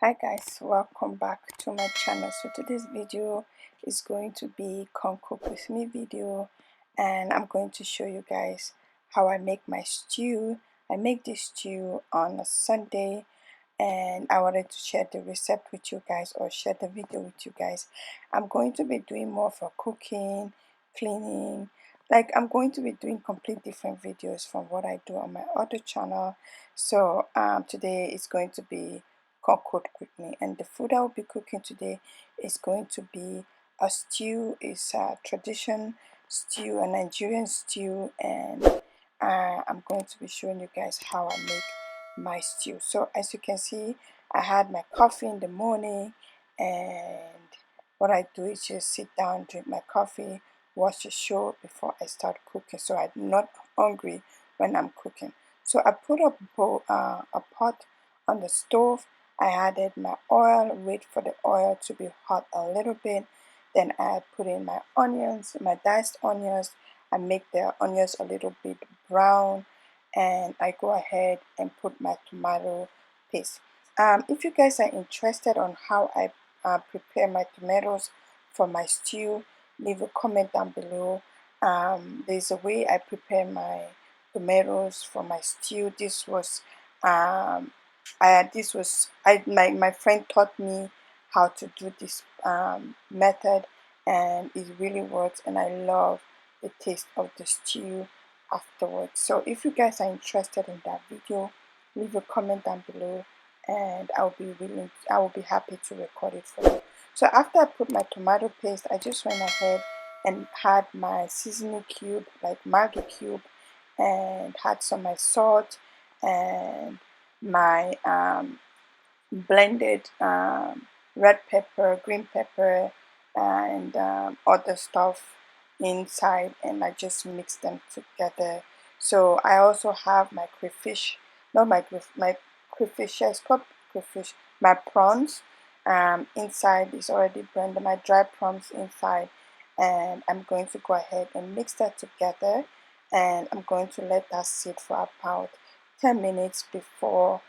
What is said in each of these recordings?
Hi guys, welcome back to my channel. So today's video is going to be come cook with me video, and I'm going to show you guys how I make my stew. I make this stew on a Sunday, and I wanted to share the recipe with you guys, or share the video with you guys. I'm going to be doing more for cooking, cleaning, like I'm going to be doing complete different videos from what I do on my other channel. So today is going to be cook with me, and the food I will be cooking today is going to be a stew. It's a tradition stew, a Nigerian stew, and I'm going to be showing you guys how I make my stew. So as you can see, I had my coffee in the morning, and what I do is just sit down, drink my coffee, watch a show before I start cooking, so I'm not hungry when I'm cooking. So I put a pot on the stove. I added my oil, wait for the oil to be hot a little bit. Then I put in my onions, my diced onions. I make the onions a little bit brown, and I go ahead and put my tomato paste. If you guys are interested on how I prepare my tomatoes for my stew, leave a comment down below. There's a way I prepare my tomatoes for my stew. My friend taught me how to do this method, and it really works, and I love the taste of the stew afterwards. So if you guys are interested in that video, leave a comment down below, and I will be happy to record it for you. So after I put my tomato paste, I just went ahead and had my seasoning cube, like Maggi cube, and had some my salt and my blended red pepper, green pepper, and other stuff inside, and I just mix them together. So I also have my crayfish, not my crayfish, it's called crayfish, my prawns. Inside is already blended, my dry prawns inside, and I'm going to go ahead and mix that together, and I'm going to let that sit for about 10 minutes before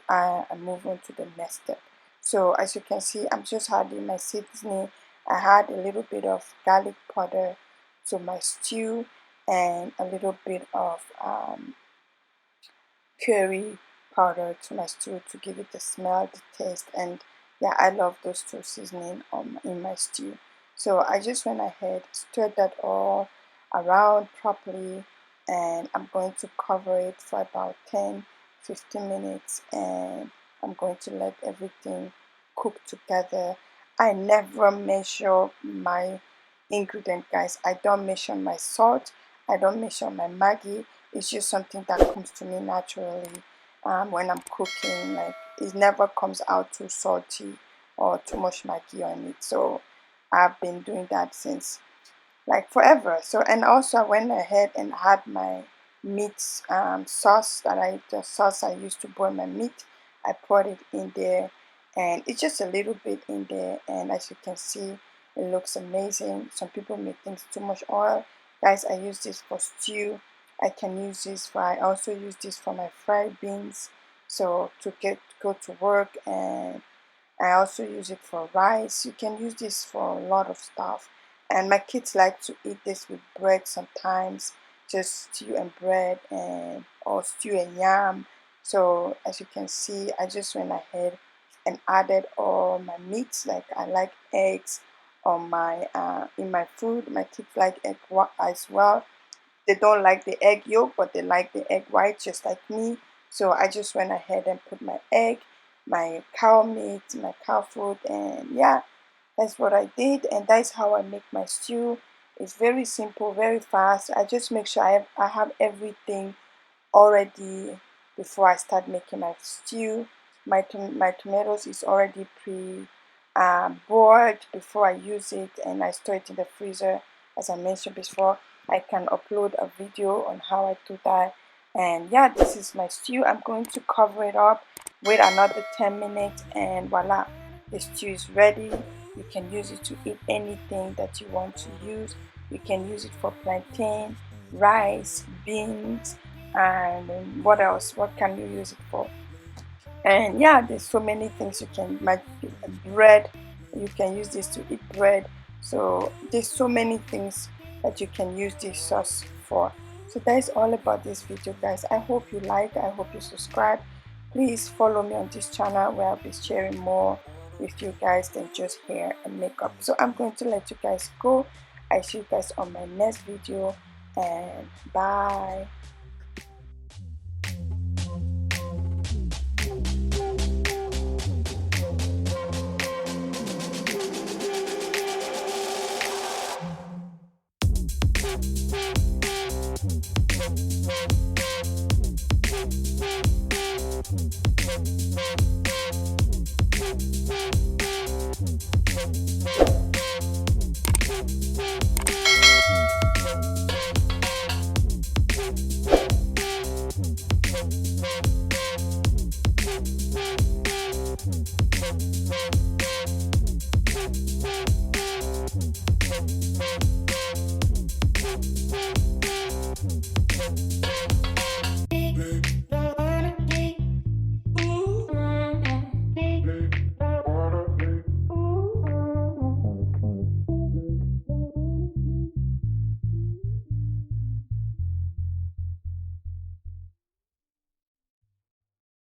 I move on to the next step. So as you can see, I'm just adding my seasoning. I had a little bit of garlic powder to my stew, and a little bit of curry powder to my stew to give it the smell, the taste, and yeah, I love those two seasoning in my stew. So I just went ahead, stirred that all around properly, and I'm going to cover it for about 10-15 minutes, and I'm going to let everything cook together. I never measure my ingredient, guys. I don't measure my salt, I don't measure my Maggi. It's just something that comes to me naturally when I'm cooking. Like, it never comes out too salty or too much Maggi on it. So I've been doing that since like forever. So, and also I went ahead and had my meat sauce, the sauce I used to boil my meat. I poured it in there, and it's just a little bit in there, and as you can see, it looks amazing. Some people may think it's too much oil. Guys, I use this for stew. I also use this for my fried beans, so to go to work, and I also use it for rice. You can use this for a lot of stuff. And my kids like to eat this with bread sometimes, just stew and bread, and or stew and yam. So as you can see, I just went ahead and added all my meats. Like, I like eggs on my in my food. My kids like egg as well. They don't like the egg yolk, but they like the egg white just like me. So I just went ahead and put my egg, my cow meat, my cow food, and yeah, that's what I did, and that's how I make my stew. It's very simple, very fast. I just make sure I have everything already before I start making my stew. My tomatoes is already pre boiled before I use it, and I store it in the freezer. As I mentioned before, I can upload a video on how I do that. And yeah, this is my stew. I'm going to cover it up, wait another 10 minutes, and voila, the stew is ready. You can use it to eat anything that you want to use. You can use it for plantain, rice, beans, and what else? What can you use it for? And yeah, there's so many things you can make. Bread, you can use this to eat bread. So there's so many things that you can use this sauce for. So that is all about this video, guys. I hope you like, I hope you subscribe. Please follow me on this channel where I'll be sharing more with you guys than just hair and makeup. So I'm going to let you guys go. I see you guys on my next video, and bye.